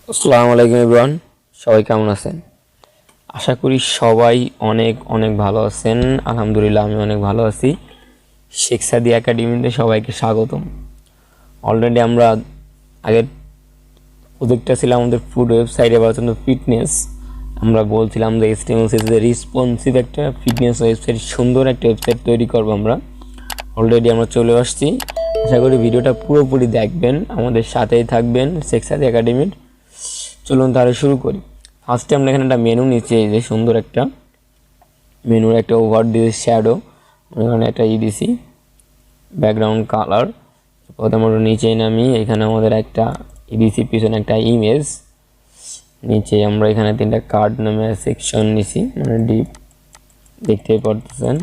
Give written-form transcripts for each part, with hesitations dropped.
আসসালামু আলাইকুম এভরিওয়ান, সবাই কেমন আছেন? আশা করি সবাই অনেক অনেক ভালো আছেন। আলহামদুলিল্লাহ আমি অনেক ভালো আছি। শেখসাদি একাডেমিতে সবাইকে স্বাগতম। অলরেডি আমরা আগের প্রজেক্টটা ছিল আমাদের ফুড ওয়েবসাইটে বা ফিটনেস। আমরা বলছিলাম যে HTML রেসপন্সিভ একটা ফিটনেস ওয়েবসাইট, সুন্দর একটা ওয়েবসাইট তৈরি করবো আমরা। অলরেডি আমরা চলে আসছি। আশা করি ভিডিওটা পুরোপুরি দেখবেন, আমাদের সাথেই থাকবেন শেখসাদি একাডেমির। চলুন তাহলে শুরু করি। ফার্স্টে আমরা এখানে একটা মেনু নিচে, এই যে সুন্দর একটা মেনুর একটা ওভার দিয়ে শ্যাডো, এখানে একটা দিছি ব্যাকগ্রাউন্ড কালার। প্রথমে আমরা নিচে নামি, এখানে আমাদের একটা দিছি পিছনে একটা ইমেজ। নিচে আমরা এখানে তিনটা কার্ড নামে সেকশন নিছি, মানে ডিপ দেখতেই পারতেছেন।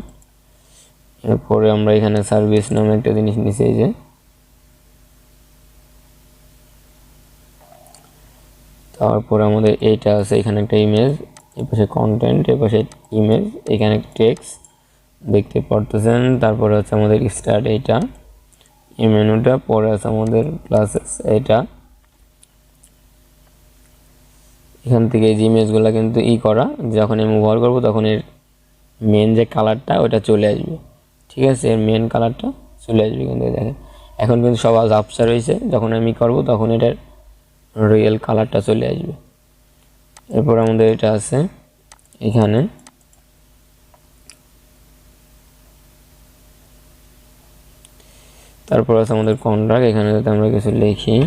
এরপরে আমরা এখানে সার্ভিস নামে একটা জিনিস নিছি, এই যে। তারপর আমাদের এইটা আছে, এখানে একটা ইমেজ, এর পাশে কন্টেন্ট, এর পাশে ইমেজ, এখানে টেক্সট দেখতে পারতেছেন। তারপরে আছে আমাদের স্টার্ট, এইটা এই মেনুটা। পরে আছে আমাদের ক্লাসেস, এটা। এখান থেকে এই যে ইমেজগুলো কিন্তু করা, যখন আমি ব্যবহার করবো তখন এর মেন যে কালারটা ওটা চলে আসবে। ঠিক আছে, এর মেন কালারটা চলে আসবে। কিন্তু দেখেন এখন কিন্তু সব আপসা রয়েছে, যখন আমি করব তখন এটার রিয়েল কালারটা চলে আসবে। এরপর আমাদের এটা আছে এখানে, তারপর আছে আমাদের কন্ট্রাক্ট, এখানে যাতে আমরা কিছু লিখি।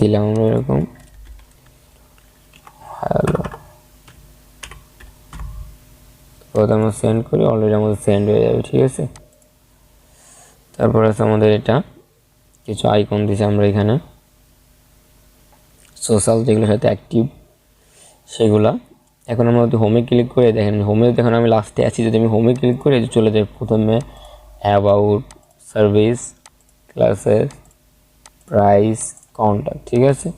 দিলাম আমরা এরকম হ্যালো, প্রথমে সেন্ড করি, অলরেডি আমাদের সেন্ড হয়ে যাবে। ঠিক আছে, তারপর আছে আমাদের এটা কিছু আইকন দিয়েছি আমরা এখানে, সোশ্যাল যেগুলোর সাথে অ্যাক্টিভ সেগুলা। এখন আমরা যদি হোমে ক্লিক করে দেখেন, হোমে দেখেন আমি লাস্টে আছি, যদি আমি হোমে ক্লিক করে চলে যাই প্রথমে about, service, classes, price, contact. ঠিক আছে,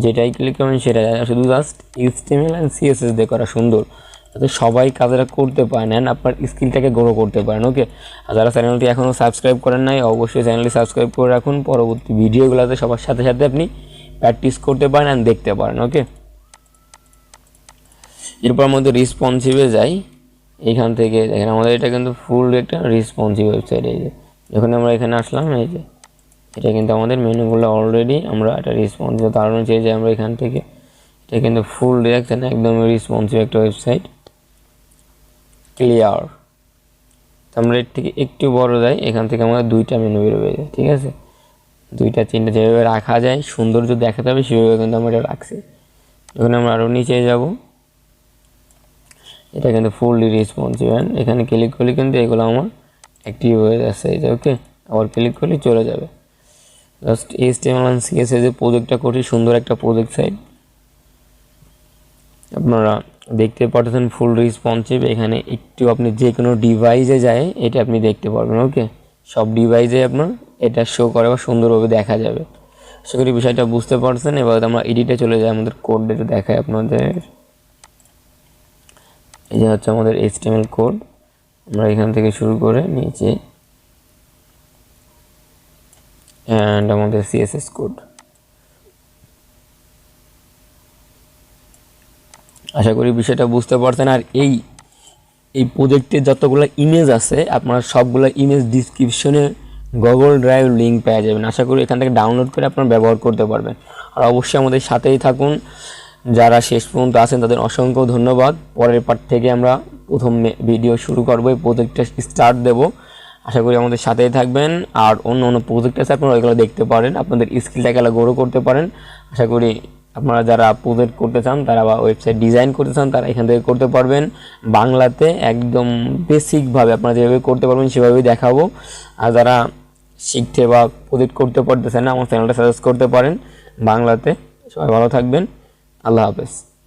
যেটাই ক্লিক করবেন সেটা শুধু জাস্ট HTML অ্যান্ড CSS দিয়ে করা, সুন্দর, যাতে সবাই কাজটা করতে পারেন অ্যান্ড আপনার স্কিলটাকে গ্রো করতে পারেন। ওকে, আর যারা চ্যানেলটি এখনও সাবস্ক্রাইব করেন নাই, অবশ্যই চ্যানেলটি সাবস্ক্রাইব করে রাখুন, পরবর্তী ভিডিওগুলোতে সবার সাথে সাথে আপনি প্র্যাকটিস করতে পারেন অ্যান্ড দেখতে পারেন। ওকে, এরপর আমাদের রেসপন্সিভে যাই। এইখান থেকে দেখেন আমাদের এটা কিন্তু ফুল একটা রেসপন্সিভ ওয়েবসাইট। এই যে যখন আমরা এখানে আসলাম, এই যে এটা কিন্তু আমাদের মেনুগুলো অলরেডি আমরা একটা রেসপন্সিভ, কারণ হচ্ছে যে আমরা এখান থেকে এটা কিন্তু ফুল দেখছেন একদম রেসপন্সিভ একটা ওয়েবসাইট, ক্লিয়ার। তো আমরা এর থেকে একটু বড় যাই, এখান থেকে আমাদের দুইটা মেনু বেরোবে যায়। ঠিক আছে, দুইটা চিন্তা যেভাবে রাখা যায়, সৌন্দর্য দেখাতে হবে সেভাবে কিন্তু আমরা এটা রাখছি। যখন আমরা আরও নিচে যাব, এটা কিন্তু ফুললি রেসপন্সিভ, এখানে ক্লিক করলে কিন্তু এগুলো আমার অ্যাক্টিভ হয়ে যাচ্ছে। এই যে ওকে, আবার ক্লিক করলে চলে যাবে। জাস্ট HTML and CSS যে প্রজেক্টটা করছি, সুন্দর একটা প্রজেক্ট সাইট, আপনারা দেখতে পাচ্ছেন ফুল রেসপন্সিভ। এখানে একটু আপনি যে কোনো ডিভাইসে যায় এটা আপনি দেখতে পারবেন। ওকে, সব ডিভাইসে আপনার এটা শো করে বা সুন্দরভাবে দেখা যাবে। আশা করি বিষয়টা বুঝতে পারছেন। এবার আমরা এডিটে চলে যাই, আমাদের কোডটা একটু দেখাই আপনাদের। এই যে হচ্ছে আমাদের HTML কোড, আমরা এখান থেকে শুরু করে নিচে অ্যান্ড আমাদের CSS কোড। আশা করি বিষয়টা বুঝতে পারছেন। আর এই প্রজেক্টের যতগুলো ইমেজ আছে, আপনারা সবগুলো ইমেজ ডিসক্রিপশনে গুগল ড্রাইভ লিঙ্ক পেয়ে যাবেন। আশা করি এখান থেকে ডাউনলোড করে আপনারা ব্যবহার করতে পারবেন। আর অবশ্যই আমাদের সাথেই থাকুন। যারা শেষ পর্যন্ত আছেন তাদের অসংখ্য ধন্যবাদ। পরের পার্ট থেকে আমরা প্রথম ভিডিও শুরু করবো, এই প্রজেক্টটা স্টার্ট দেব। আশা করি আমাদের সাথেই থাকবেন। আর অন্য অন্য প্রজেক্ট আছে, আপনারা ওইগুলো দেখতে পারেন, আপনাদের স্কিলটাকে গ্রো করতে পারেন। আশা করি আপনারা যারা প্রজেক্ট করতে চান, তারা বা ওয়েবসাইট ডিজাইন করতে চান, তারা এখান থেকে করতে পারবেন। বাংলাতে একদম বেসিকভাবে আপনারা যেভাবে করতে পারবেন সেভাবেই দেখাবো। আর যারা শিখতে বা প্রজেক্ট করতে পারতেছেন না, আমার চ্যানেলটা সাজেস্ট করতে পারেন বাংলাতে। সবাই ভালো থাকবেন, আল্লাহ হাফেজ।